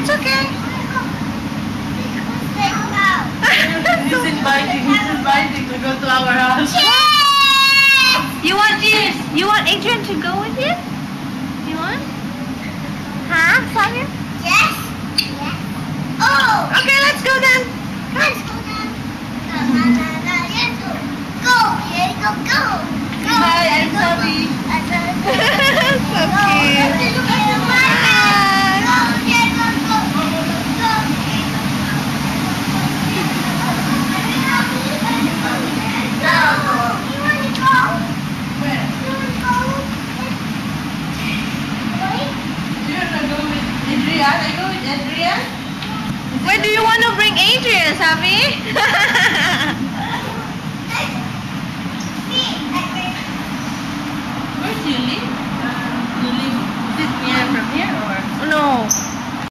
It's okay. He's inviting to go to our house. You want Adrian to go with you? You want? Huh, Samir? Yes. Oh. Okay, let's go then. Let's go then. Go. Yeah, go. Go. Hi, I'm Sabi. So cute. I go with Adrian. Where do you want to bring Adrian, Sabi? Where do you live? You live near from here or? No.